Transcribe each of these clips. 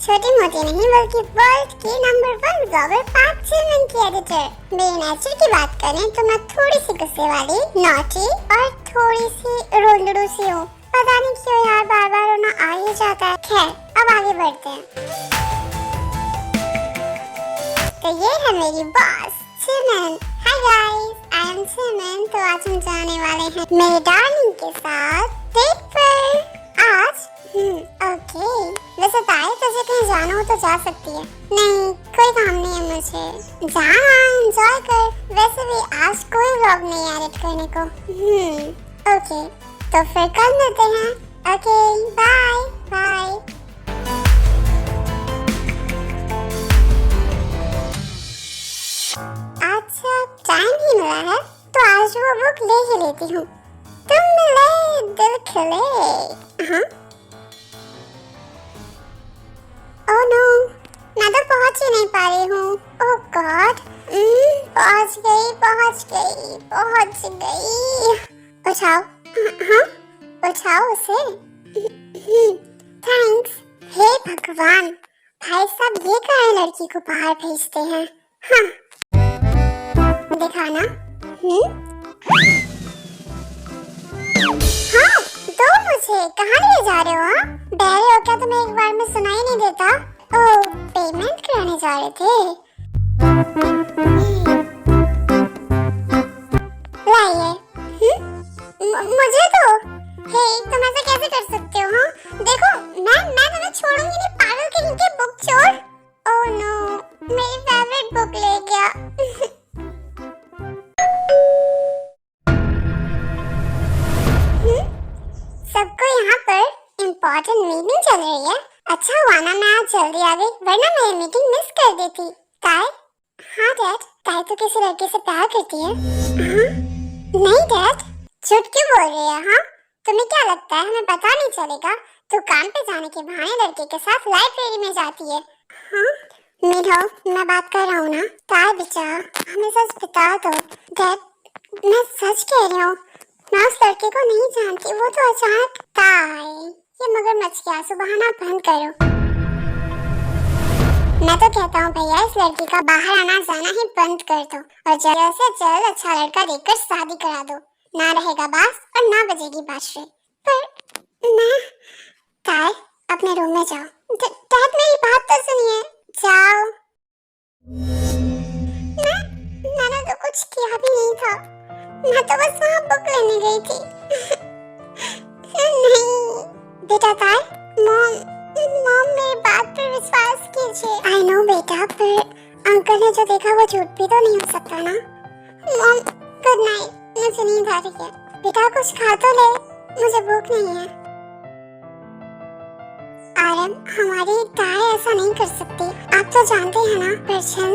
छोटी मोटी नहीं बल्कि वर्ल्ड की नंबर 1 ब्लॉगर पार्थ चिलमैन की एडिटर। मेरे नेचर की बात करें तो मैं थोड़ी सी गुस्से वाली, नॉटी और थोड़ी सी रोल्डू सी हूँ। पता नहीं क्यों यार, बार बार रोना आ ही जाता है। खैर, अब आगे बढ़ते हैं। तो ये है मेरी boss Chilman. Hi guys, I am Chilman. तो आज हम जाने वाले हैं मेरे डार्लिंग के साथ डेट पर। आज ओके। वैसे ताई तुझे कहीं जाना हो तो जा सकती है। नहीं, कोई काम नहीं है मुझे। जाना, एंजॉय कर। वैसे भी आज कोई व्लॉग नहीं एडिट करने को। ओके, तो फिर कल मिलते हैं। Okay, bye bye. अच्छा, टाइम ही मिला है तो आज वो बुक ले ही लेती हूँ। तुम मिले दिल खिले। हाँ, ओह नो, मैं तो पहुंच ही नहीं पा रही हूँ। ओह गॉड, पहुंच गई। उठाओ, हाँ, उठाओ उसे। थैंक्स। हे भगवान, भाई साहब ये कहाँ लड़की को बाहर भेजते हैं। हाँ, दिखाना। हाँ, दो मुझे। कहाँ ले जा रहे हो? हाँ, बहरे हो क्या? तुम्हें एक बार में सुनाई नहीं देता? ओह, पेमेंट कराने जा रहे थे। लाइए। मुझे तो। हे, तुम ऐसा कैसे कर सकते हो? हाँ, देखो, मैं तुम्हें छोड़ूंगी नहीं, पागल कहीं के बुक चोर। ओह नो, मेरी फेवरेट बुक ले गया। सबको यहाँ पर इम्पोर्टेंट मीटिंग चल रही है। अच्छा हुआ ना मैं आज जल्दी आ गई, वरना मैं ये मीटिंग मिस कर देती। ताई? हाँ डैड। ताई तो किसी लड़के से प्यार करती है। हाँ? नहीं डैड, झूठ क्यों बोल रही है? हाँ, तुम्हें क्या लगता है हमें पता नहीं चलेगा? तो काम पे जाने के बहाने लड़के के साथ लाइब्रेरी में जाती है। हाँ मीठो, मैं बात कर रहा हूँ ना। ताई बेचा, हमें सच बता दो। डैड, मैं सच कह रही हूँ, मैं उस लड़के को नहीं जानती। वो तो अचानक। ताई, ये मगरमच्छ के आंसू बहाना बंद करो। मैं तो कहता हूँ भैया, इस लड़की का बाहर आना जाना ही बंद कर दो और जल्द से जल्द अच्छा लड़का देखकर शादी करा दो। ना रहेगा बास और ना बजेगी बांसुरी। पर मैं। ताई, अपने रूम में जाओ। डैड, मेरी बात तो सुनिए। जाओ। मैंने तो कुछ किया भी नहीं था। मैं तो बस वहाँ बुक लेने गई थी। नहीं बेटा। ताई, मॉम मेरी बात पर विश्वास कीजिए। आई नो बेटा, पर अंकल ने जो देखा वो झूठ भी तो नहीं हो सकता ना। Mom, good night. मुझे नींद आ रही है। बेटा कुछ खा तो ले, मुझे भूख नहीं है। आरम, हमारी ताई ऐसा नहीं कर सकती। आप तो जानते हैं ना, परछन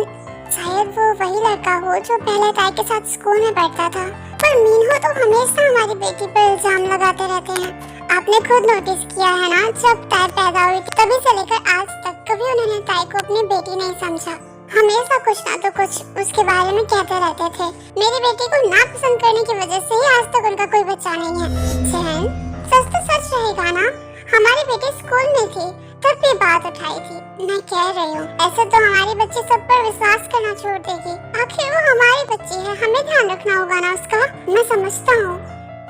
शायद वो वही लड़का हो जो पहले ताई के साथ स्कूल में पढ़ता था। पर मीनू तो हमेशा हमारी बेटी पर इल्जाम लगाते रहते हैं। आपने खुद नोटिस किया है ना, जब ताई पैदा हुई थी तभी से लेकर आज तक कभी उन्होंने ताई को अपनी बेटी नहीं समझा। हमेशा कुछ ना तो कुछ उसके बारे में कहते रहते थे। मेरी बेटी को नापसंद करने की वजह से ही आज तक उनका कोई बच्चा नहीं है। जैन, सच तो सच रहेगा ना। हमारी बेटी स्कूल में थी तब भी बात उठाई थी। मैं कह रही हूँ, ऐसे तो हमारी बच्ची सब पर विश्वास करना छोड़ देगी। आखिर वो हमारी बच्ची है, हमें ध्यान रखना होगा ना उसका। मैं समझता हूँ,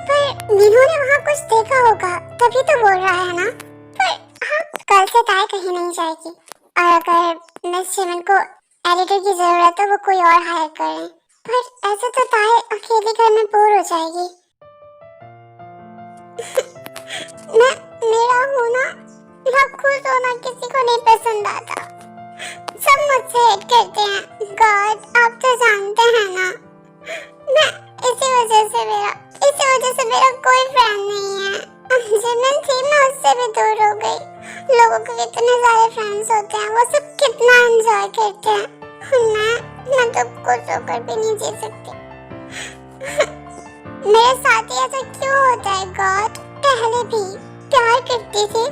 पर मीनू ने वहाँ कुछ देखा होगा तभी तो बोल रहा है ना। पर हाँ, कल से ताई कहीं नहीं जाएगी। और अगर मिस चिलमैन को एडिटर की जरूरत है, वो कोई और हायर करें। पर ऐसे तो ताई अकेले घर में बोर हो जाएगी। मेरा होना, खुद होना किसी को नहीं पसंद आता। सब मुझसे हेट करते हैं। गॉड, आप तो जानते हैं ना, मैं इसी वजह से मेरा कोई फ्रेंड नहीं है। चिलमैन थी, मैं उससे भी दूर हो गई। लोगों के इतने सारे फ्रेंड्स होते हैं, वो सब कितना एंजॉय करते हैं। मैं तो खुश होकर भी नहीं जी सकती। मेरे साथ ही ऐसा क्यों होता है गॉड? पहले भी प्यार करती है।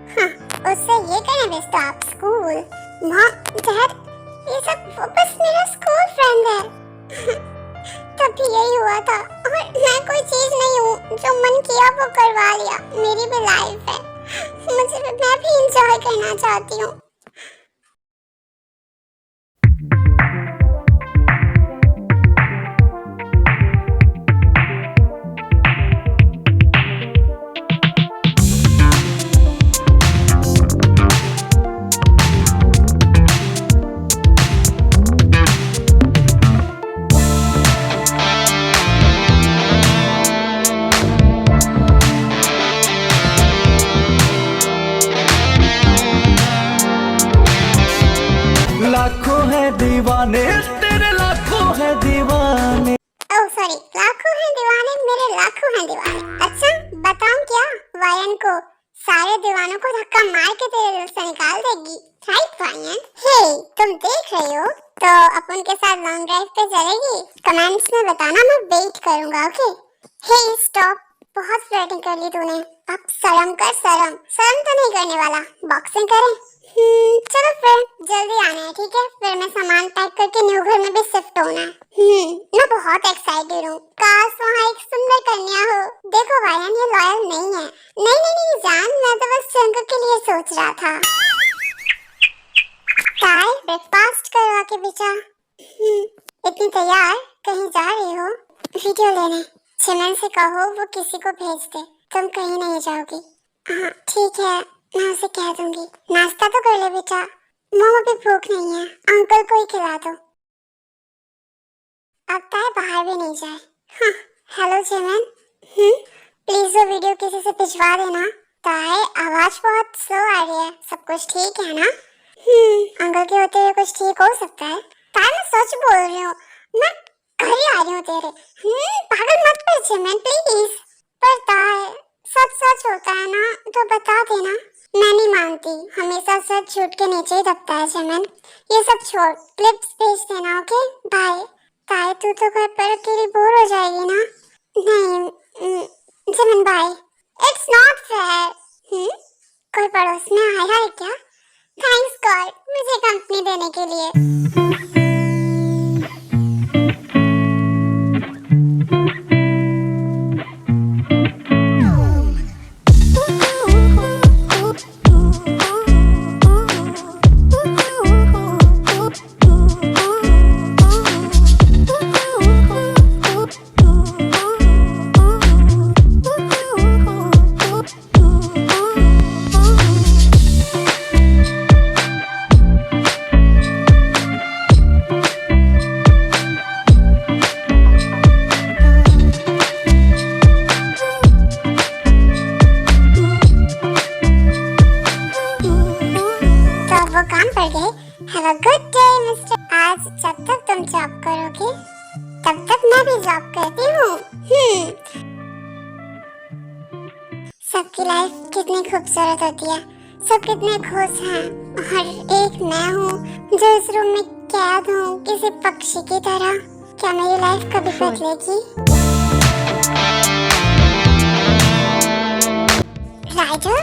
हाँ, उससे ये कहने भेजता आप स्कूल। मॉम, डैड, ये सब बस मेरा स्कूल फ्रेंड है। तब भी यही हुआ था। और मैं कोई चीज नहीं हूँ, जो मन किया वो करवा लिया। मेरी भी लाइफ है। मैं भी एंजॉय करना चाहती हूँ। लाखों है दीवाने तेरे, लाखों है दीवाने। ओह सॉरी, लाखों हैं दीवाने, मेरे लाखों हैं दीवाने। अच्छा बताऊं क्या, वायन को सारे दीवानों को धक्का मार के तेरे दिल से निकाल देगी। राइट वायन? हे तुम देख रही हो तो अपन के साथ लॉन्ग ड्राइव पे चलेगी? कमेंट्स में बताना, मैं वेट करूंगा। ओके हे स्टॉप, बहुत फ्लर्टिंग कर ली तूने, अब शर्म कर। शर्म तो नहीं करने वाला, बॉक्सिंग करें? चलो फिर जल्दी आना है, ठीक है? फिर मैं सामान पैक करके न्यू घर में भी शिफ्ट होना है। मैं बहुत एक्साइटेड हूँ, काश वहाँ एक सुंदर कन्या हो। देखो वायन, ये लॉयल नहीं है। नहीं जान, मैं तो बस चंकू के लिए सोच रहा था। काय ब्रेकफास्ट करवा के बेचा। इतनी तैयार कहीं जा रही हो? वीडियो लेने। चिमन से कहो वो किसी को भेज दे, तुम कहीं नहीं जाओगी। हाँ ठीक है, मैं उसे कह दूंगी। नाश्ता तो कर ले बेटा, मम्मा भी भूख नहीं है, अंकल को ही खिला दो। अब ताए बाहर भी नहीं जाए। हाँ हेलो चिमन, प्लीज वो वीडियो किसी से भिजवा देना। ताए आवाज बहुत स्लो आ रही है, सब कुछ ठीक है ना? अंकल के होते हुए कुछ ठीक हो सकता है? ताए मैं सच बोल रही हूँ, मैं घर ही आ रही हूँ तेरे। पागल मत कर चिमन प्लीज। पर ताए सच होता है ना तो बता देना। मैं नहीं मानती, हमेशा सच झूठ के नीचे ही दबता है चिमन। ये सब छोड़, क्लिप्स भेज देना। Okay bye. ताए तू तो घर पर अकेली बोर हो जाएगी ना? नहीं चिमन बाय। It's not fair. कोई पड़ोस में आया है क्या? थैंक्स गॉड मुझे कंपनी देने के लिए। Have a good day, mister. आज जब तक तुम जॉब करोगे तब तक मैं भी जॉब करती हूँ। सबकी लाइफ कितनी खूबसूरत होती है, सब कितने खुश हैं, और एक मैं हूँ जो इस रूम में कैद हूँ किसी पक्षी की तरह। क्या मेरी लाइफ कभी बदलेगी? राइडर,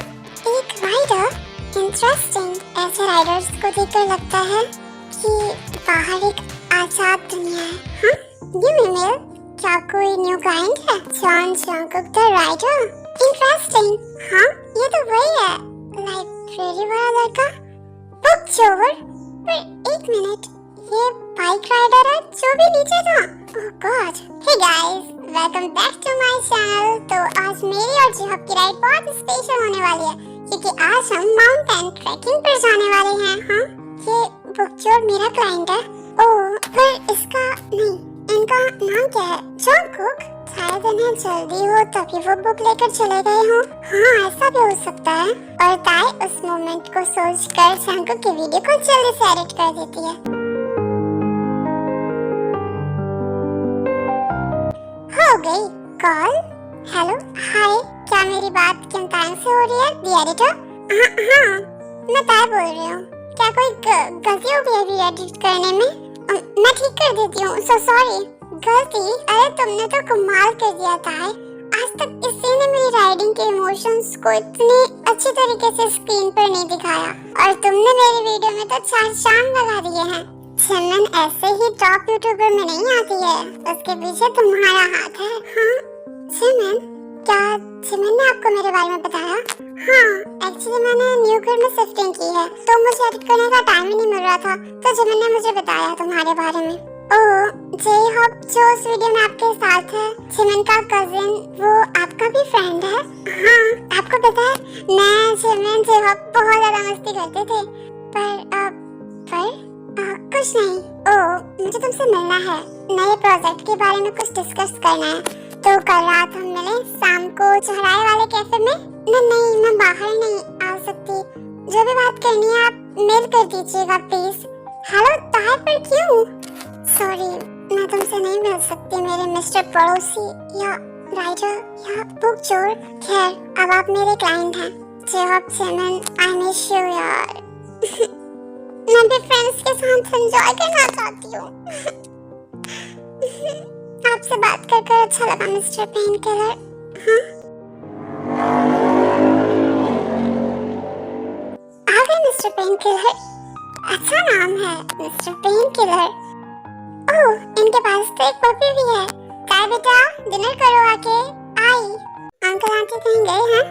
एक राइडर, इंटरेस्टिंग। ऐसे राइडर्स को देखकर लगता है कि बाहर एक आजाद दुनिया है। हाँ ये ईमेल, क्या कोई न्यू क्लाइंट है? John Jungkook the rider, interesting. हाँ ये तो वही है, लाइब्रेरी वाला लड़का, बुक चोर। पर एक मिनट, ये बाइक राइडर है जो भी नीचे था। Oh god. Hey guys, welcome back to my channel. तो आज मेरी और जिहब की राइड बहुत स्पेशल होने वाली है, क्योंकि आज हम माउंटेन ट्रैकिंग पर जाने वाले हैं। हाँ ये बुकचोर मेरा क्लाइंट है। ओह पर इसका नहीं, इनका नाम क्या है? जंगकुक। शायद इन्हें जल्दी हो तभी वो बुक लेकर चले गए हो। हाँ ऐसा भी हो सकता है। और ताई उस मोमेंट को सोचकर जंगकुक की वीडियो को जल्दी से एडिट कर देती है। हो गई कॉल। हेलो हाय, क्या मेरी बात किम टाइम से हो रही है दी एडिटर? हाँ मैं ताई बोल रही हूँ। क्या कोई गलती हो गई अभी एडिट करने में? मैं ठीक कर देती हूँ, सो सॉरी। गलती? अरे तुमने तो कमाल कर दिया ताई, आज तक किसी ने मेरी राइडिंग के इमोशंस को इतने अच्छी तरीके से स्क्रीन पर नहीं दिखाया, और तुमने मेरी वीडियो में तो 4 चांद लगा दिए हैं। चिमन ऐसे ही टॉप यूट्यूबर में नहीं आती है, उसके पीछे तुम्हारा हाथ है। हाँ चिमन क्या जिमिन ने आपको मेरे बारे में बताया? हाँ, एक्चुअली मैंने न्यू घर में शिफ्टिंग की है, तो मुझे एडिट करने का टाइम ही नहीं मिल रहा था, तो जिमिन ने मुझे बताया तुम्हारे बारे में। ओह, जे हॉप जो उस वीडियो में आपके साथ है, जिमिन का कजिन, वो आपका भी फ्रेंड है? हाँ, आपको पता है मैं जिमिन जे हॉप बहुत ज्यादा मस्ती करते थे, पर कुछ नहीं। ओह, मुझे तुमसे मिलना है, नए प्रोजेक्ट के बारे में कुछ डिस्कस करना है, तो कल रात हम मिले शाम को चौराहे वाले कैफे में। नहीं, मैं बाहर नहीं आ सकती, जो भी बात करनी है आप मेल कर दीजिएगा प्लीज। हेलो ताहिर, पर क्यों? सॉरी, मैं तुमसे नहीं मिल सकती मेरे मिस्टर पड़ोसी या राइटर या बुक चोर। खैर, अब आप मेरे क्लाइंट हैं। जेहॉप जिमिन, आई मिस यू यार। मैं भी फ्रेंड्स के साथ एंजॉय करना चाहती हूँ। आपसे बात कर अच्छा लगा मिस्टर पेन किलर। हाँ, आ गए मिस्टर पेन किलर। अच्छा नाम है मिस्टर पेन किलर। ओह, इनके पास तो एक पपी भी है। काय बेटा, डिनर करो आके। आई, अंकल आंटी कहीं गए हैं?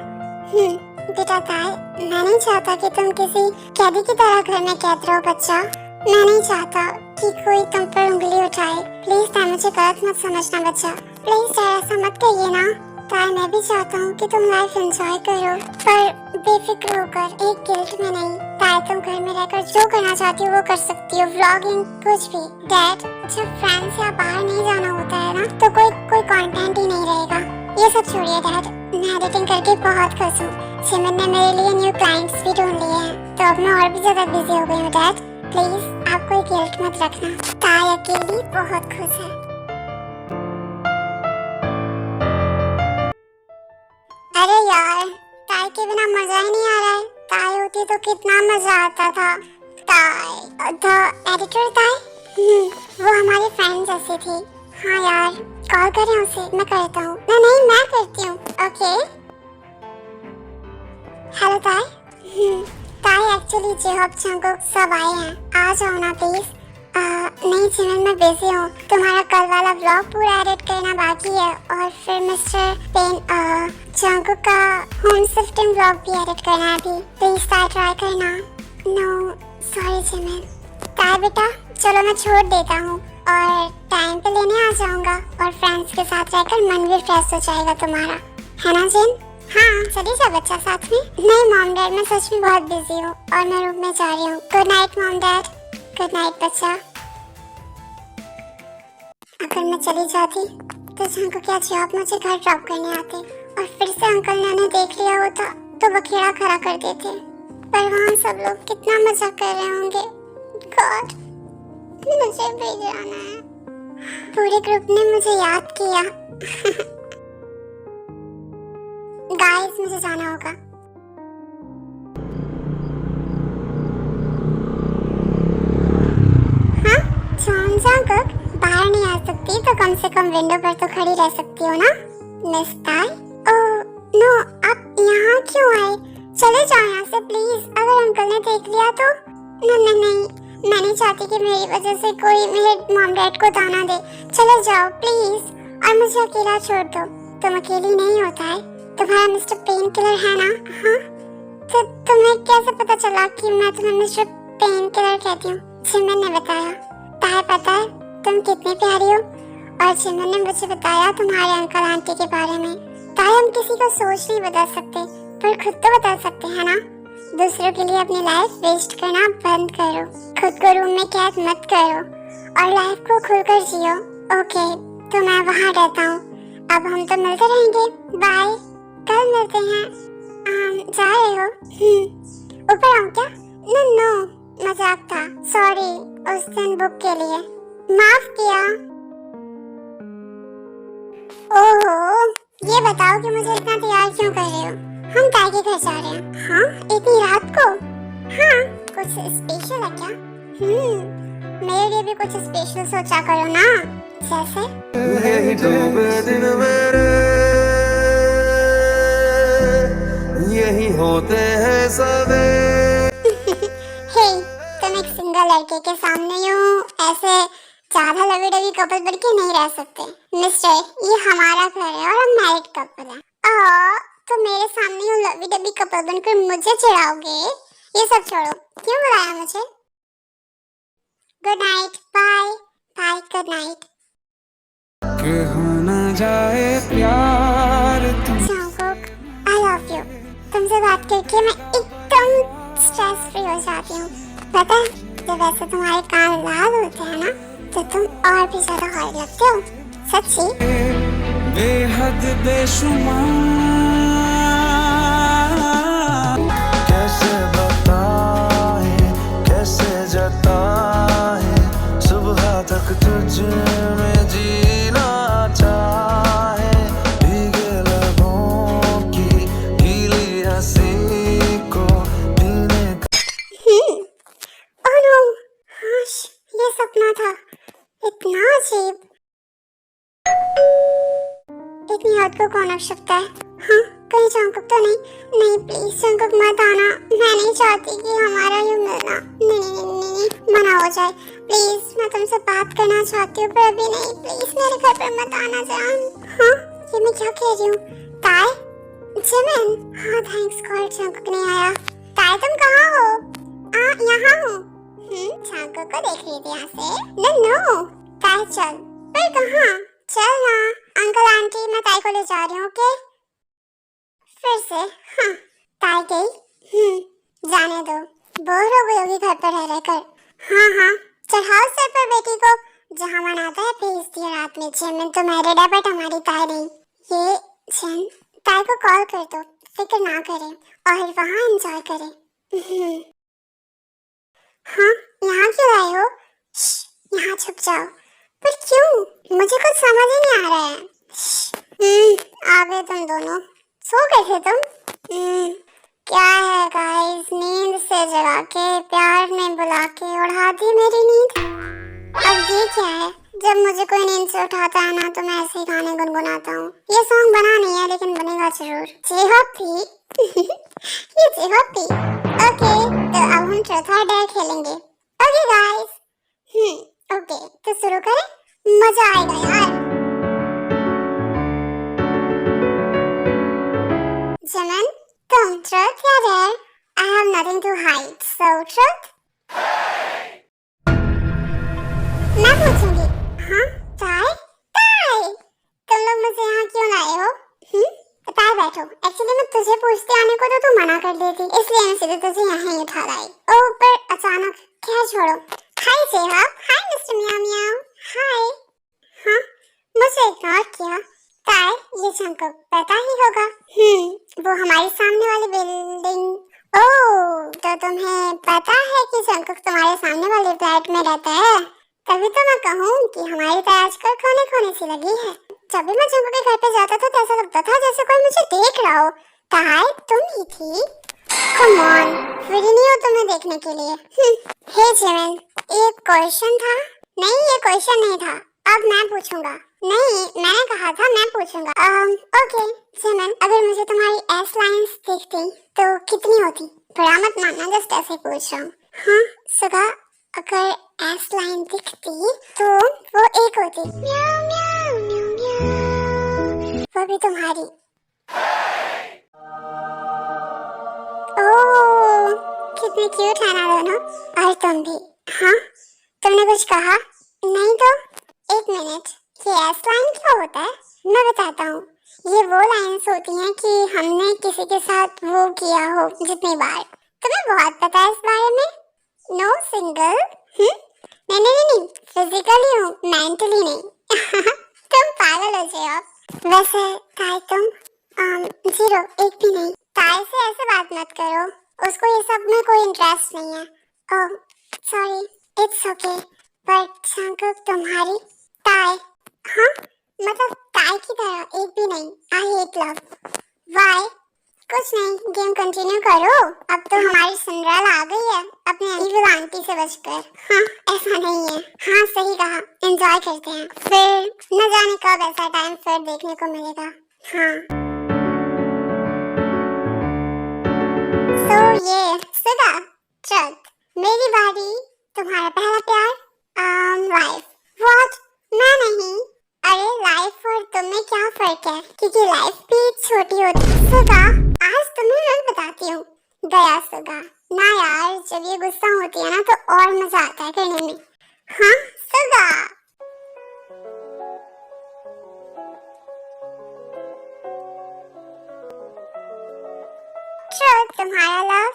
बेटा ताई, मैं नहीं चाहता कि तुम किसी कैदी की तरह घर में कैद रहो बच्चा। मैं नहीं चाहता कि कोई तुम पर उंगली उठाए। प्लीज ताई, मुझे गलत मत समझना बच्चा। प्लीज ताई, ऐसा मत कहिए ना। ताई, मैं भी चाहता हूँ कि तुम लाइफ एंजॉय करो, पर बेफिक्र होकर, एक गिल्ट में नहीं। ताई, तुम घर में रहकर जो करना चाहती हो वो कर सकती हो, व्लॉगिंग, कुछ भी। डैड, जब फ्रेंड्स या बाहर नहीं जाना होता है ना, तो कोई कंटेंट ही नहीं रहेगा। ये सब छोड़िए डैड, मैं एडिटिंग करके बहुत खुश हूँ। जिमिन ने मेरे लिए न्यू क्लाइंट्स भी ढूंढ लिए हैं, तो अब मैं और भी ज्यादा बिजी हो गई हूँ डैड। प्लीज आप कोई गिल्ट मत रखना। ताई अकेली बहुत खुश है। अरे यार, ताई के बिना मजा ही नहीं आ रहा है। ताई होती तो कितना मजा आता था। ताई, द एडिटर ताई, वो हमारी फ्रेंड जैसी थी। हाँ यार, कॉल करें उसे। मैं करता हूँ। नहीं, मैं करती हूँ। ओके। हेलो ताई। ताई, एक्चुअली जेहॉप जंगकुक सब आए हैं, आ जाओ ना प्लीज। नहीं जिमिन, मैं बिजी हूँ। तुम्हारा कल वाला व्लॉग पूरा एडिट करना बाकी है, और फिर मिस्टर पेन जंगकुक का होम शिफ्टिंग व्लॉग भी एडिट करना है अभी। प्लीज ताई, ट्राई करना। No sorry Jimin. ताई बेटा, चलो मैं छोड़ देता हूँ और टाइम पे लेने आ जाऊंगा, और फ्रेंड्स के साथ रहकर मन भी फ्रेश हो जाएगा तुम्हारा, है ना जिन? हाँ, चली जा बच्चा साथ में। नहीं मॉम डैड, मैं सच में बहुत बिजी हूँ और मैं रूम में जा रही हूँ। Good night mom dad. Good night बच्चा। अगर मैं चली जाती तो जंको क्या जॉब मुझे घर ड्रॉप करने आते, और फिर से अंकल ने उन्हें देख लिया होता तो बखेड़ा खड़ा कर देते। पर वहाँ सब लोग कितना मजा कर रहे होंगे। गॉड, मुझे भी जाना है। पूरे ग्रुप ने मुझे याद किया। गाइस, मुझे जाना होगा। हाँ, जंगकुक, बाहर नहीं आ सकती तो कम से कम विंडो पर तो खड़ी रह सकती हो ना मिस ताई? ओह नो, आप यहाँ क्यों आए? चले जाओ यहाँ से प्लीज। अगर अंकल ने देख लिया तो? नहीं, मैं नहीं चाहती कि मेरी वजह से कोई मेरे मॉम डैड को ताना दे। चले जाओ प्लीज, और मुझे अकेला छोड़ दो। तुम अकेली नहीं होता है, तुम्हारा मिस्टर पेन किलर है ना? हाँ, तो तुम्हें कैसे पता चला कि मैं तुम्हें मिस्टर पेन किलर कहती हूँ? जिमिन ने बताया। ताई, पता है तुम कितनी प्यारी हो, और जिमिन ने मुझे बताया तुम्हारे अंकल आंटी के बारे में। ताई, हम किसी को सोच नहीं बदल सकते, पर खुद तो बदल सकते हैं ना। दूसरों के लिए अपनी लाइफ वेस्ट करना बंद करो, खुद को रूम में कैद मत करो, और लाइफ को खुलकर जियो। ओके, तो मैं वहाँ रहता हूँ। अब हम तो मिलते रहेंगे। बाय, कल मिलते हैं। जा रहे हो? ऊपर आऊँ क्या? नो, मजाक था। सॉरी, उस दिन बुक के लिए माफ किया। ओहो, ये बताओ कि मुझे इतना तैयार क्यों कर रहे हो? हम ताई के घर जा रहे हैं। हाँ, इतनी रात को? हाँ, कुछ स्पेशल है क्या? मेरे लिए भी कुछ स्पेशल सोचा करो ना। जैसे यही डूबे दिन मेरे, यही होते हैं सवेरे। हे, तुम एक सिंगल लड़के के सामने यूं ऐसे ज्यादा लवी डवी कपल बन के नहीं रह सकते मिस्टर। ये हमारा घर है और हम मैरिड कपल हैं। तो मेरे सामने यूं लवी डबी कपल बनकर मुझे चिढ़ाओगे? ये सब छोड़ो, क्यों बुलाया मुझे? Good night, bye bye, good night. कि हो न जाए प्यार तुम। Jungkook, I love you. तुमसे बात करके मैं एकदम स्ट्रेस फ्री हो जाती हूँ। पता है, जब वैसे तुम्हारे कान लाल होते हैं ना, तो तुम और भी ज्यादा हॉट लगते हो। सच्ची। बेहद बेशुमार, कैसे बताए कैसे जताए, सुबह तक तुझ में जीना चाहे, भीगे लबों की गीली हंसी को पीने का। ओह नो, हाश, ये सपना था। इतना अजीब। इतनी हद को कौन रख सकता है? हाँ, कहीं जंगकुक तो नहीं? नहीं प्लीज जंगकुक मत आना। मैं नहीं चाहती कि हमारा ये मिलना नहीं मना हो जाए। प्लीज, मैं तुमसे बात करना चाहती हूँ पर अभी नहीं। प्लीज मेरे घर पर मत आना जान। हाँ, ये मैं क्या कह रही हूँ? ताई, जिमिन। हाँ थैंक्स गॉड जंगकुक नहीं आया। ताई तुम कहाँ हो? यहाँ हूँ। जंगकुक को देख रही थी यहाँ से? नो ताई चल। पर कहाँ? चल ना। अंकल आंटी, मैं ताई को ले जा रही हूँ। ओके फिर से। हाँ, ताई गई। जाने दो, बोर हो गई होगी घर पर रह रहकर। हाँ, चढ़ाओ सर पर बेटी को, जहाँ मन आता है भेज दिया रात में। जिमिन तो मैरिड है बट हमारी ताई नहीं। ये जिन, ताई को कॉल कर दो, फिक्र ना करे और वहाँ एंजॉय करे। हाँ, यहाँ क्यों आए हो? यहाँ छुप जाओ। पर क्यों? मुझे कुछ समझ ही नहीं आ रहा है। आ गए तुम दोनों। सो गए थे तुम? क्या है गाइस, नींद से जगा के प्यार में बुला के उड़ा दी मेरी नींद। अब ये क्या है? जब मुझे कोई नींद से उठाता है ना, तो मैं ऐसे ही गाने गुनगुनाता हूँ। ये सॉन्ग बना नहीं है लेकिन बनेगा जरूर। जेहॉप थी। ये जेहॉप थी। ओके, तो अब हम ट्रूथ और डेयर खेलेंगे। Okay guys. ओके, तो शुरू करें? मजा आएगा यार। जिमिन, तुम ट्रूथ या dare? I have nothing to hide, so truth? मैं पूछूंगी। हाँ, ताई? ताई, तुम लोग मुझे यहाँ क्यों लाए हो? ताई बैठो। एक्चुअली मैं तुझे पूछते आने को तो तू मना कर देती, इसलिए मैं सीधे तुझे यहाँ ही उठा लाई। ओह, पर अचानक क्या? छोड़ो। Hi J Hope. Hi mister meow meow. Hi. हाँ, मुझे इग्नोर किया। ताई, ये जंगकुक पता ही होगा। वो हमारी सामने वाली बिल्डिंग। ओह, तो तुम्हें पता है कि जंगकुक तुम्हारे सामने वाले फ्लैट में रहता है? तभी तो मैं कहूँ कि हमारी तो आजकल खोने खोने सी लगी है। जब भी मैं जंगकुक के घर पे जाता था तो ऐसा लगता था जैसे कोई मुझे देख रहा हो। ताई, तुम ही थी? कम ऑन, फ्री नहीं हो तुम्हें देखने के लिए? हे जिमिन, ये क्वेश्चन था? नहीं, ये क्वेश्चन नहीं था। अब मैं पूछूंगा। नहीं, मैंने कहा था मैं पूछूंगा। ओके जिमिन, अगर मुझे तुम्हारी एस लाइंस दिखती तो कितनी होती? बुरा मत मानना, जस्ट ऐसे पूछ रहा हूँ। हाँ सुगा, अगर एस लाइन दिखती तो वो एक होती। म्याऊ म्याऊ म्याऊ म्याऊ। वो भी तुम्हारी। ओह, कितने क्यूट है ना दोनों। और तुम भी। हाँ, तुमने कुछ कहा? नहीं तो? एक मिनट, ये एस लाइन क्या होता है? मैं बताता हूँ। ये वो लाइन्स होती हैं कि हमने किसी के साथ वो किया हो जितनी बार। तुम्हें बहुत पता है इस बारे में? No single? नहीं, फिजिकली हूँ, मेंटली नहीं। तुम पागल हो जेहॉप। वैसे ताई तुम? 0, एक भी नहीं। ताई से ऐसे बात मत करो, उसको ये सब में कोई इंटरेस्ट नहीं है। Oh sorry, it's okay. But Jungkook तुम्हारी? ताई? हाँ, मतलब ताई की तरह एक भी नहीं। आई हेट लव। व्हाई? कुछ नहीं, गेम कंटिन्यू करो। अब तो हमारी सिंड्रेला आ गई है अपने इविल आंटी से बचकर। हाँ, ऐसा नहीं है। हाँ सही कहा, एंजॉय करते हैं। फिर न जाने कब ऐसा टाइम फिर देखने को मिलेगा। हाँ। सो ये सुगा, ट्रुथ, मेरी बारी, तुम्हारा पहला प्यार, लाइफ। व्हाट? मैं नहीं। अरे लाइफ और तुम में क्या फर्क है? क्योंकि लाइफ भी छोटी होती। सुगा, आज तुम्हें मैं बताती हूँ। गया सुगा। ना यार, जब ये गुस्सा होती है ना तो और मजा आता है करने में। हाँ सुगा। तुम्हारा लव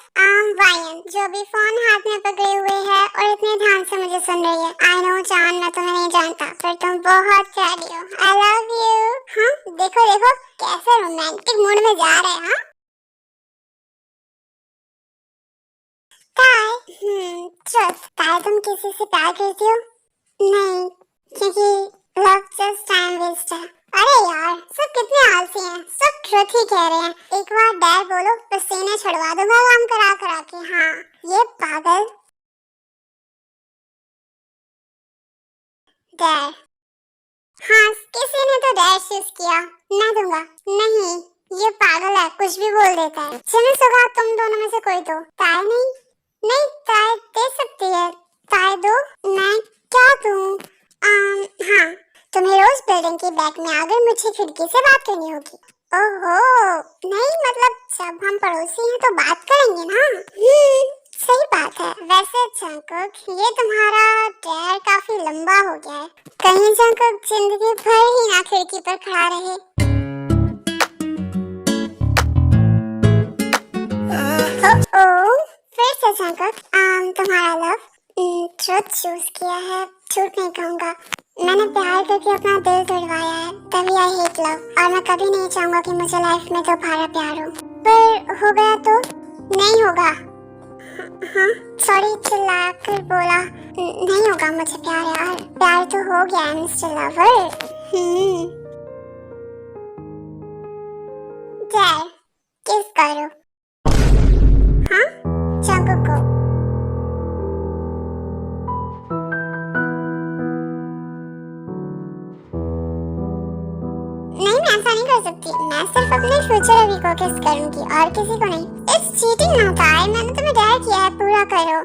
वायन, जो भी फोन हाथ में पकड़े हुए है और इतने ध्यान से मुझे सुन रही है। आई नो जान, मैं तुम्हें नहीं जानता, पर तुम बहुत प्यारी हो। आई लव यू। हाँ देखो देखो कैसे रोमांटिक मूड में जा रहे हैं। ताई तुम किसी से प्यार करती हो? नहीं, क्योंकि लव जस्ट टाइम वेस्ट है। अरे यार, सब कितने आलसी हैं, सब ट्रुथ ही कह रहे हैं। एक बार डैड बोलो, पसीने छुड़वा दूंगा काम करा करा के। हाँ ये पागल डैड। हाँ किसी ने तो डैड चूज किया, मैं दूंगा नहीं। ये पागल है, कुछ भी बोल देता है। चलो सुगा, तुम दोनों में से कोई दो। ताई नहीं, नहीं ताई दे सकती है। ताई दो। मैं क्या दूं? हाँ, तुम्हें रोज बिल्डिंग की बैक में आकर मुझे खिड़की से बात करनी होगी। ओहो, नहीं मतलब जब हम पड़ोसी हैं तो बात करेंगे ना। सही बात है। वैसे जंकुक, ये तुम्हारा डैड काफी लंबा हो गया है। कहीं जंकुक जिंदगी भर ही ना खिड़की पर खड़ा रहे। ओह, फिर से जंकुक, तुम्हारा लव ट्रुथ चूज किया है। झूठ नहीं कहूँगा, मैंने प्यार करके अपना दिल तोड़वाया है, तभी आई हेट लव। और मैं कभी नहीं चाहूंगा कि मुझे लाइफ में दोबारा प्यार हो। पर हो गया तो नहीं होगा। हाँ सॉरी, चिल्ला कर बोला। नहीं होगा मुझे प्यार यार। प्यार तो हो गया है मिस्टर लवर। डैड किस करो। हाँ जंकुक को। नहीं मैं ऐसा नहीं कर सकती। मैं सिर्फ अपने फ्यूचर अभी को किस करूंगी और किसी को नहीं। इट्स चीटिंग ना था। मैंने तुम्हें डैड किया है, पूरा करो।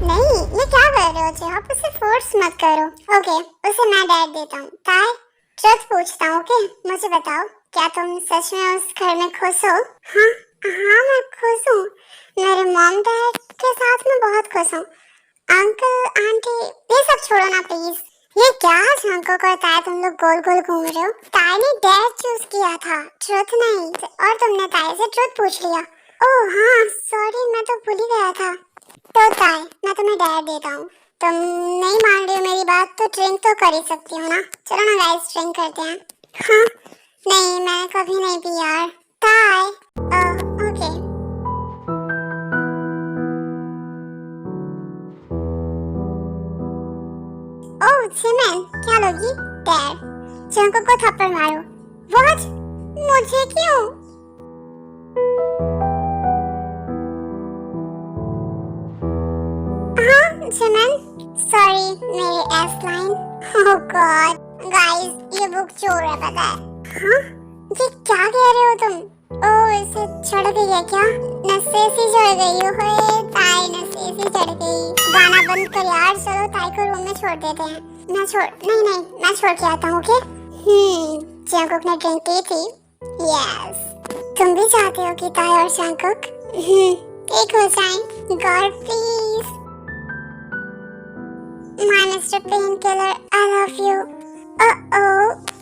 नहीं ये क्या कर रहे हो जी, आप उसे फोर्स मत करो। ओके उसे मैं डैड देता हूँ। ताई ट्रुथ पूछता हूँ, ओके मुझे बताओ, क्या तुम सच में उस घर में खुश हो? हाँ हाँ मैं खुश हूँ। मेरे मॉम डैड के साथ मैं बहुत खुश हूँ। अंकल आंटी ये सब छोड़ो ना प्लीज। ये क्या झांको करता है, तुम लोग गोल गोल घूम रहे हो। ताई ने डैड चूज किया था, ट्रुथ नहीं। और तुमने ताई से ट्रुथ पूछ लिया। ओह हाँ सॉरी, मैं तो भूल ही गया था। तो ताई मैं तुम्हें डैड देता हूँ। तुम नहीं मान रही हो मेरी बात तो ड्रिंक तो कर ही सकती हो ना। चलो ना गाइस ड्रिंक करते हैं। हाँ नहीं मैंने कभी नहीं पी यार। ताई ओके। ओह चिमन, क्या लोगी? डैड जंकुक को थप्पड़ मारो। व्हाट? मुझे क्यों? हाँ चिमन सॉरी, मेरी एस लाइन। ओह गॉड गाइस, ये बुक चोर है पता है। हाँ ये क्या कह रहे हो तुम? ओह इसे चढ़ गई है क्या? नसें सी चढ़ गई हो। ताई नसें सी चढ़ गई। गाना बंद कर यार, चलो ताई को रूम में छोड़ देते हैं। मैं छोड़ के आता हूँ। ओके जंकुक ने ड्रिंक की थी। यस तुम भी चाहते हो कि ताई और जंकुक एक हो जाएं? God please. My mister painkiller I love you.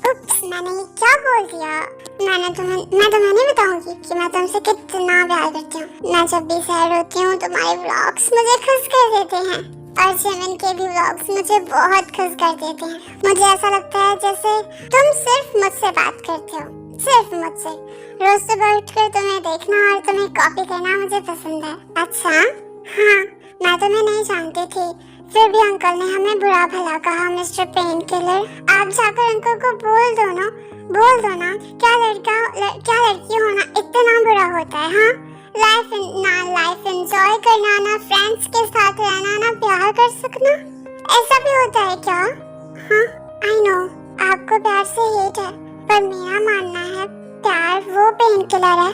Oops मैंने ये क्या बोल दिया? मैं तुम्हें नहीं बताऊंगी कि मैं तुमसे कितना प्यार करती हूँ। मैं जब भी सैड होती हूँ तुम्हारे व्लॉग्स मुझे खुश कर देते हैं, और जेमिन के भी व्लॉग्स मुझे बहुत खुश कर देते हैं। मुझे ऐसा लगता है जैसे तुम सिर्फ मुझसे बात करते हो, सिर्फ मुझसे। रोज सुबह उठकर तुम्हें देखना और तुम्हें कॉपी करना मुझे पसंद है। अच्छा हाँ, मैं तुम्हें नहीं जानती थी, फिर भी अंकल ने हमें बुरा भला कहा मिस्टर पेन किलर। आप जाकर अंकल को बोल दो ना, क्या लड़की होना इतना बुरा होता है? हाँ लाइफ एंजॉय करना, ना फ्रेंड्स के साथ रहना, ना प्यार कर सकना, ऐसा भी होता है क्या? हाँ आई नो आपको प्यार से हेट है, पर मेरा मानना है प्यार वो पेन किलर है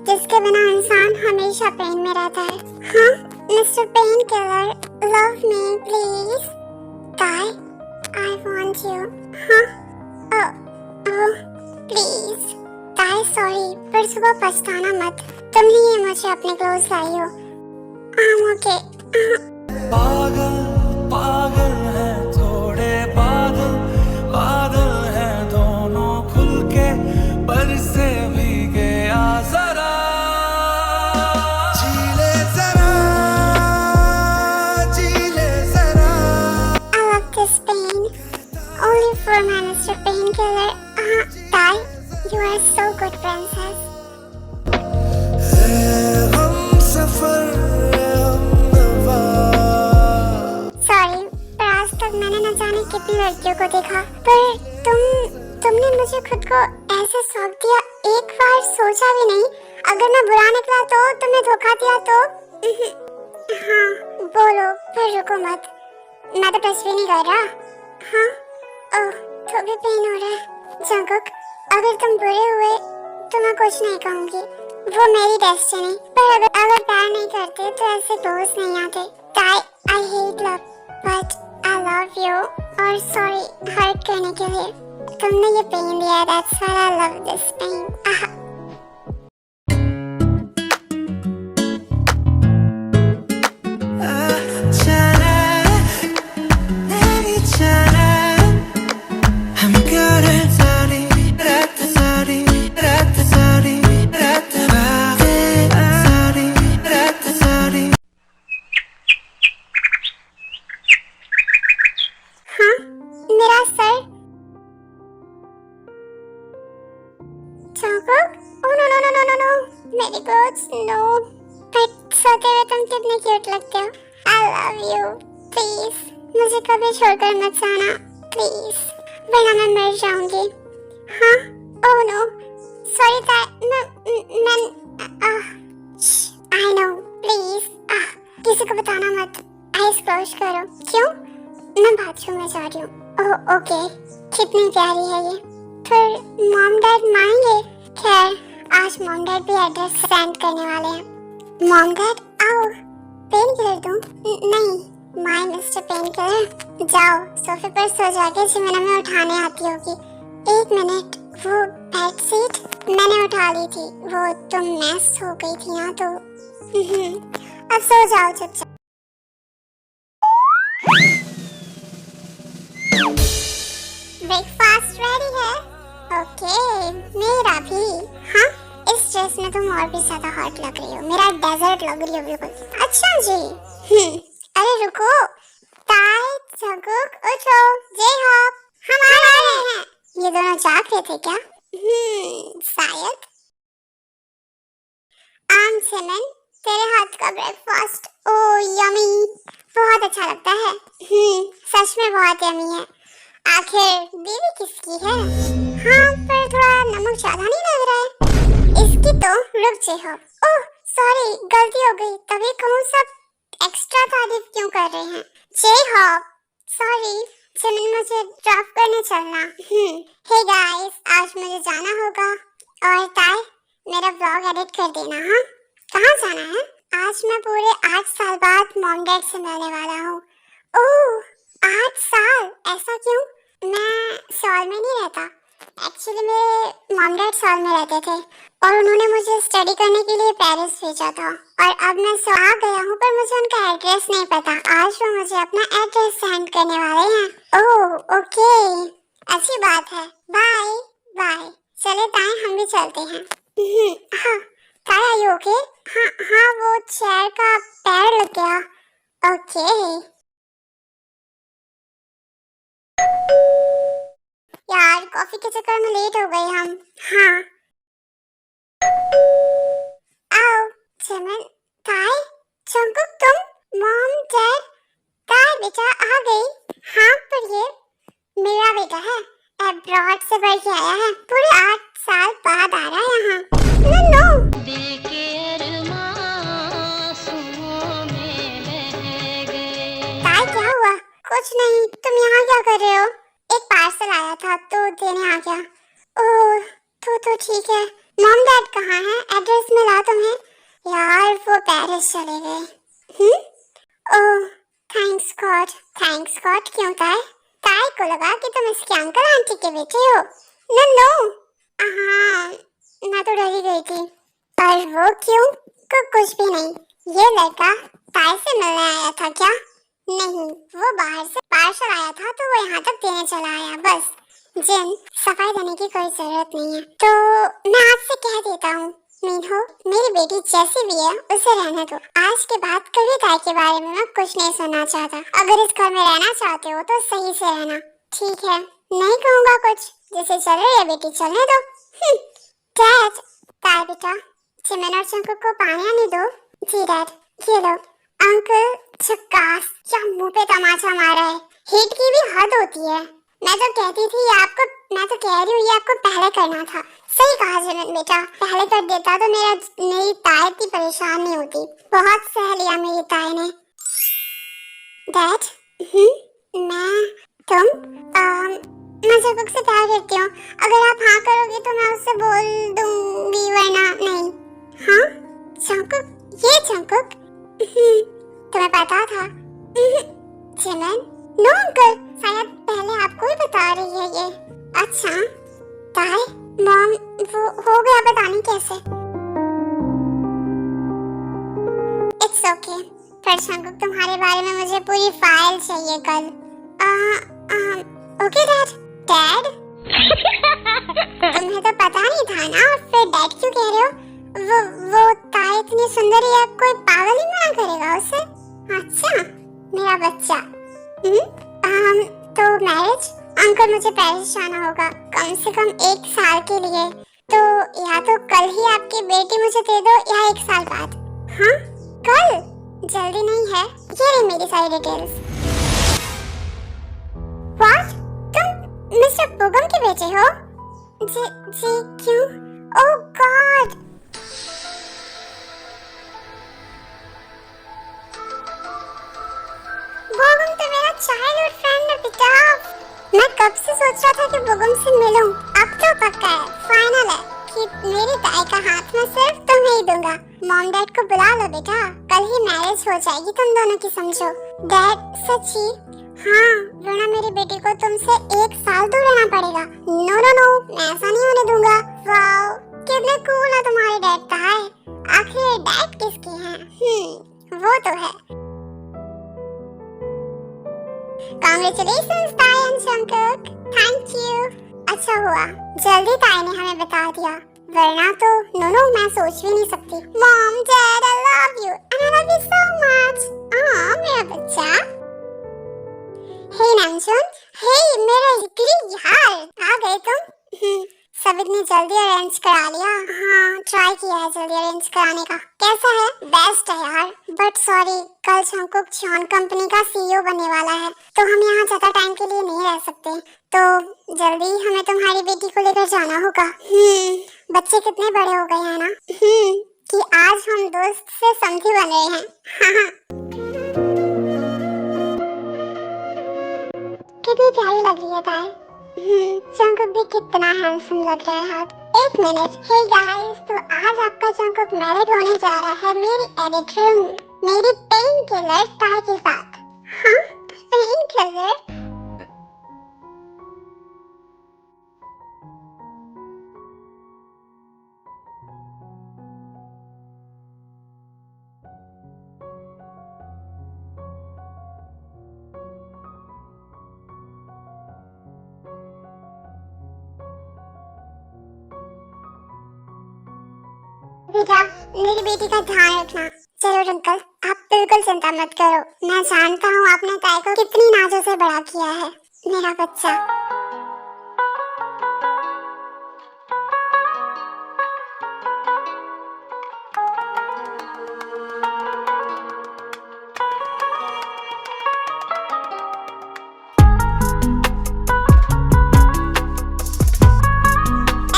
जिसके बिना इंसान हमेशा पेन में रहता है। हाँ mister pain killer love me please. ताई आई वांट यू। हाँ सुबह पछताना मत, तुम ही मुझे अपने क्लोज लाई हो। ओके। पागल पागल है थोड़े बादल, बादल है दोनों खुल के बरसे भीगे आ जरा, जीले जरा, जीले जरा। I love this pain. Only 4 minutes to painkiller. Tai, you are so good, princess. हम सफर हमनवा। Sorry, पर आज तक मैंने न जाने कितनी लड़कियों को देखा, पर तुमने मुझे खुद को ऐसे सौंप दिया, एक बार सोचा भी नहीं। अगर मैं बुरा निकला तो, तुमने धोखा दिया तो। हाँ, बोलो, पर रुको मत, मैं तो टच भी नहीं कर रहा। हाँ, ओह, तो भी पेन हो रहा है। जंगकुक, अगर तुम बुरे हुए तो मैं कुछ नहीं कहूँगी, वो मेरी डेस्टिनी। पर अगर प्यार नहीं करते तो ऐसे क्लोज नहीं आते। Tae, I hate love but I love you. और सॉरी हर्ट करने के लिए, तुमने ये पेन दिया, that's why I love this pain. मेरा sir. Jungkook, oh no no no no no no, मेरी क्लोथ्स नो। बट सोते हुए तुम कितने क्यूट लगते हो। आई लव यू, प्लीज मुझे कभी छोड़कर मत जाना, प्लीज, वरना मैं मर जाऊंगी। हाँ, ओह नो, सॉरी मैं आई नो, प्लीज किसी को बताना मत। आइज क्लोज करो। क्यों? मैं बाथरूम में जा रही हूँ। ओह ओके, कितनी प्यारी है ये। फिर मॉम डैड मानेंगे? खैर, आज मॉम डैड भी एड्रेस सेंड करने वाले हैं। मॉम डैड, आओ, पेन किलर दूं? नहीं, माय मिस्टर पेन किलर, जाओ सोफे पर सो जाके जिमिना में उठाने आती होगी। एक मिनट, वो बेड सीट मैंने उठा ली थी, वो तो मैस हो गई थी ना, तो अब सो जाओ चुपचाप। ब्रेकफास्ट रेडी है? ओके, मेरा भी। हाँ, इस ड्रेस में तुम और भी ज्यादा हॉट लग रही हो, मेरा डेजर्ट लग रही हो बिल्कुल। अच्छा जी। अरे रुको, ताई, जंगकुक, उठो, जय होप, हम आ रहे हैं। ये दोनों जाग रहे थे क्या? शायद। जिमिन, तेरे हाथ का ब्रेकफास्ट ओ यमी, बहुत अच्छा लगता है। सच में बहुत यमी है। आखिर बीवी किसकी है? हाँ, पर थोड़ा नमक ज्यादा नहीं लग रहा है। इसकी तो। रुक जे हो। ओह सॉरी, गलती हो गई, तभी कहूँ सब एक्स्ट्रा तारीफ क्यों कर रहे हैं। जय हो। सॉरी जिमिन, मुझे ड्रॉप करने चलना। हे गाइस, आज मुझे जाना होगा। और ताई, मेरा ब्लॉग एडिट कर देना। हाँ, कहाँ जाना है? आज मैं पूरे 8 साल बाद मॉम डैड से मिलने वाला हूँ। ओह 8 साल, ऐसा क्यों? मैं सॉल में नहीं रहता। एक्चुअली मेरे मॉम डैड सॉल में रहते थे और उन्होंने मुझे स्टडी करने के लिए पेरिस भेजा था। और अब मैं सॉल आ गया हूँ, पर मुझे उनका एड्रेस नहीं पता। आज वो मुझे अपना एड्रेस सेंड करने वाले हैं। ओह ओके, अच्छी बात है। Bye bye. चले ताई, हम भी चलते हैं। हाँ ताई, आर यू ओके? हाँ, वो चेयर का पैर लग गया। ओके यार, कॉफी के चक्कर में लेट हो गए हम। हाँ, आओ जिमिन, ताई, जंगकुक, तुम, मॉम, डैड, ताई बेटा आ गई। हाँ, पर ये मेरा बेटा है, अब्रॉड से बढ़ के आया है, पूरे 8 साल बाद आ रहा है यहाँ। नो दिल के अरमां सुओं में बह गए। ताई, क्या हुआ? कुछ नहीं, तुम यहाँ क्या कर रहे हो? एक पार्सल आया था तो देने आ गया। ओह तो ठीक है। मॉम डैड कहाँ हैं? एड्रेस मिला तुम्हें? यार वो पेरिस चले गए। ओह थैंक्स गॉड। क्यों ताई? ताई को लगा कि तुम इसके अंकल आंटी के बेटे हो। नो हाँ, मैं तो डर ही गई थी। पर वो क्यों? कुछ भी नहीं। ये लड़का ताई से मिलने आया था क्या? नहीं, वो बाहर से पार्सल आया था तो वो यहाँ तक देने चला आया बस। जिन, सफाई देने की कोई जरूरत नहीं है। तो मैं आपसे कह देता हूँ मीनू, मेरी बेटी जैसी भी है उसे रहने दो। आज के बाद कभी ताई के बारे में मैं कुछ नहीं सुनना चाहता। अगर इस घर में रहना चाहते हो तो सही से रहना, ठीक है? नहीं कहूँगा कुछ, जैसे चल रही है बेटी चलने दो। डैड, ताई बेटा, चिमन और चंकू को पानी आने दो। जी डैड, ये लो। अंकल झक्कास, क्या मुंह पे तमाचा मारा है। हिट की भी हद होती है। मैं तो कह रही हूँ ये आपको पहले करना था। सही कहा चिमन बेटा, पहले कर देता तो मेरी ताई इतनी परेशान नहीं होती। बहुत सह लिया मेरी ताई ने। डैड, मैं चंकुक से प्यार करती हूँ। अगर आप हाँ करोगे तो मैं उससे बोल दूंगी, वरना नहीं। हाँ चंकुक, ये चंकुक तुम्हें पता था? चिमन, नो अंकल, शायद पहले आपको ही बता रही है ये। अच्छा ताई, मॉम, वो हो गया बताने कैसे? It's okay. पर चंकुक, तुम्हारे बारे में मुझे पूरी फाइल चाहिए कल। Okay dad. डैड तुम्हें तो पता नहीं था ना, और फिर डैड क्यों कह रहे हो? वो ताई इतनी सुंदर है, कोई पागल ही मना करेगा उसे। अच्छा मेरा बच्चा। तो मैरिज? अंकल मुझे पेरिस जाना होगा कम से कम 1 साल के लिए। तो या तो कल ही आपकी बेटी मुझे दे दो या 1 साल बाद। हाँ कल? जल्दी नहीं है, ये रही मेरी सारी डिटेल्स। व्हाट? तुम मिस्टर बुगम के बेटे हो? जी क्यों? ओह गॉड। बुगम तो मेरा चाइल्डहुड फ्रेंड है बेटा। मैं कब से सोच रहा था कि बुगम से मिलूं। अब तो पक्का है, फाइनल है कि मेरी ताई का हाथ मैं सिर्फ तुम्हें ही दूंगा। मॉम डैड को बुला लो बेटा, कल ही मैरिज हो जाएगी तुम दोनों की, समझो। डैड सच्ची? हाँ, वरना मेरी बेटी को तुमसे 1 साल दूर रहना पड़ेगा। नो, मैं ऐसा नहीं होने दूंगा। वाओ, कितने कूल है तुम्हारे डैड। ताई, आखिर डैड किसके हैं? वो तो है। Congratulations ताई एंड चंकुक, थैंक यू। अच्छा हुआ जल्दी ताई ने हमें बता दिया, वरना तो नो मैं सोच भी नहीं सकती। Mom dad, I love you and I love you so much. मेरा बच्चा। हे नामचुन, हे मेरा जिगरी यार, आ गए तुम? सब इतनी जल्दी अरेंज करा लिया? हाँ, ट्राई किया है जल्दी अरेंज कराने का। कैसा है? बेस्ट है यार, बट सॉरी, कल चंकुक चॉन कंपनी का सीईओ बनने वाला है, तो हम यहाँ ज्यादा टाइम के लिए नहीं रह सकते। तो जल्दी हमें तुम्हारी बेटी को लेकर जाना होगा। बच्चे कितने बड़े हो गए हैं ना, कि आज हम दोस्त से समधी बन रहे हैं। हाँ। कितनी प्यारी लग रही है ताई। चंकुक भी कितना हैंडसम लग रहा है। 1 मिनट। हे गाइस, तो आज आपका चंकुक मैरिड होने जा रहा है मेरी एडिटर, मेरी पेन किलर ताई के साथ। हाँ, पेन किलर? बेटा, मेरी बेटी का ध्यान रखना। चलो अंकल, आप बिल्कुल चिंता मत करो। मैं जानता हूँ आपने ताई को कितनी नाजों से बड़ा किया है, मेरा बच्चा।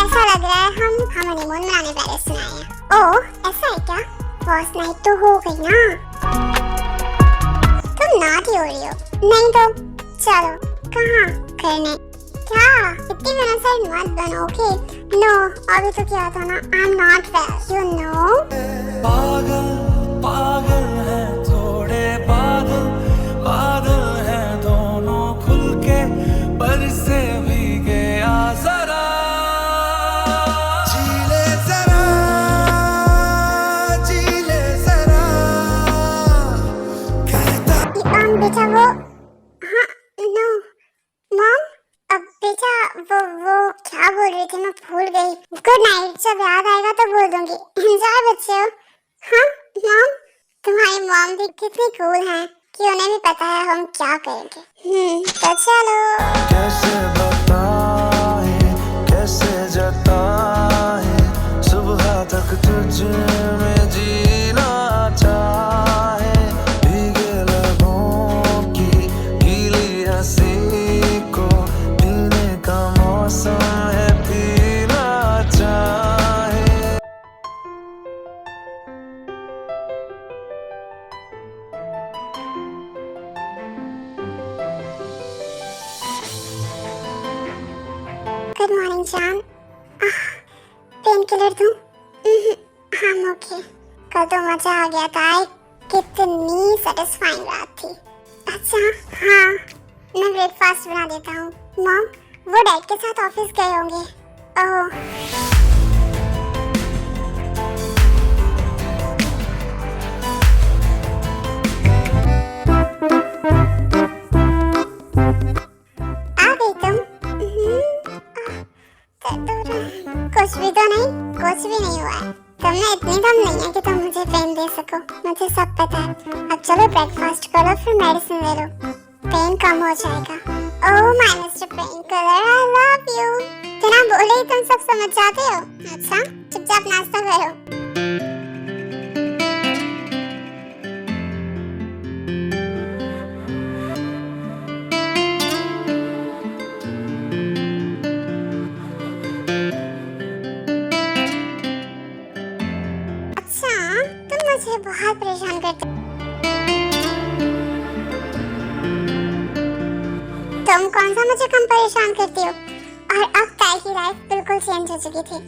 ऐसा लग रहा है हम हनीमून मनाने पेरिस में आए हैं। ओह, ऐसा है क्या? फर्स्ट नाइट तो हो गई ना। तुम नॉटी हो रही हो। नहीं तो चलो, कहाँ करने? क्या इतनी मेहनत मत बनो, ओके? नो, अभी तो क्या था ना, I am not well, you know. पागल पागल है थोड़े बादल, बादल है दोनों खुल के बरसे भीगे आ जरा, झीले बेटा वो, हाँ, नो मॉम, अब बेटा वो क्या बोल रही थी मैं भूल गई। गुड नाइट, जब याद आएगा तो बोल दूंगी। एंजॉय बच्चे हो। हाँ मॉम, तुम्हारी मॉम भी कितनी कूल हैं कि उन्हें भी पता है हम क्या करेंगे। तो चलो। कैसे बताएं, कैसे जताएं, सुबह तक तुझ में जीना चाहे, भीगे लबों की गीली हंसी को पीने का मौसम है, पीना चाहे। गुड मॉर्निंग जान। पेन किलर दूं? हाँ ओके। कल तो मजा आ गया था, कितनी सेटिस्फाइंग रात थी। अच्छा हाँ, मैं ब्रेकफास्ट बना देता हूँ। मॉम, वो डैड के साथ ऑफिस गए होंगे। ओह आ गई तुम। कुछ भी तो नहीं, कुछ भी नहीं हुआ है। तुम में इतनी दम नहीं है कि तुम मुझे पेन दे सको, मुझे सब पता है। अब चलो ब्रेकफास्ट करो, फिर मेडिसिन ले लो, पेन कम हो जाएगा। Oh my mister painkiller, I love you. बिना बोले ही तुम सब समझ जाते हो। अच्छा चुपचाप नाश्ता करो। मुझे बहुत परेशान करते। तुम कौन सा मुझे कम परेशान करती हो? और अब ताई की लाइफ बिल्कुल चेंज हो चुकी थी।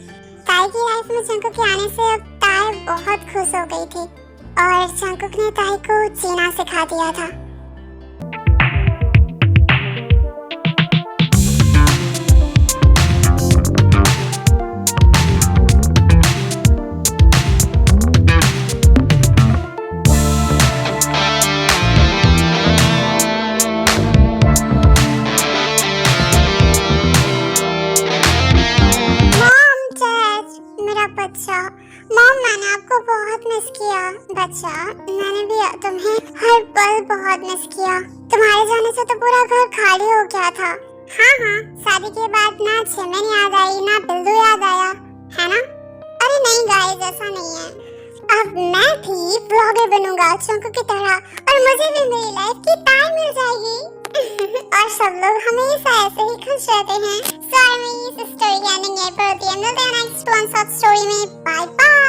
ताई की लाइफ में जंकुक के आने से अब ताई बहुत खुश हो गई थी और जंकुक ने ताई को जीना सिखा दिया था। मॉम, मैंने आपको बहुत मिस किया। बच्चा, मैंने भी तुम्हें हर पल बहुत मिस किया। तुम्हारे जाने से तो पूरा घर खाली हो गया था। हाँ, शादी के बाद ना चिमन याद आई, ना बिल्लू याद आया, है ना? अरे नहीं गाइस, ऐसा नहीं है। अब मैं भी ब्लॉगर बनूंगा चंकू की तरह, और मुझे भी मेरी लाइफ की ताई मिल जाएगी। और सब लोग हमेशा ऐसे ही खुश रहते हैं। सो मेरी इस स्टोरी की एंडिंग यहीं पर होती है। मिलते हैं नेक्स्ट वन शॉट स्टोरी में। Bye bye.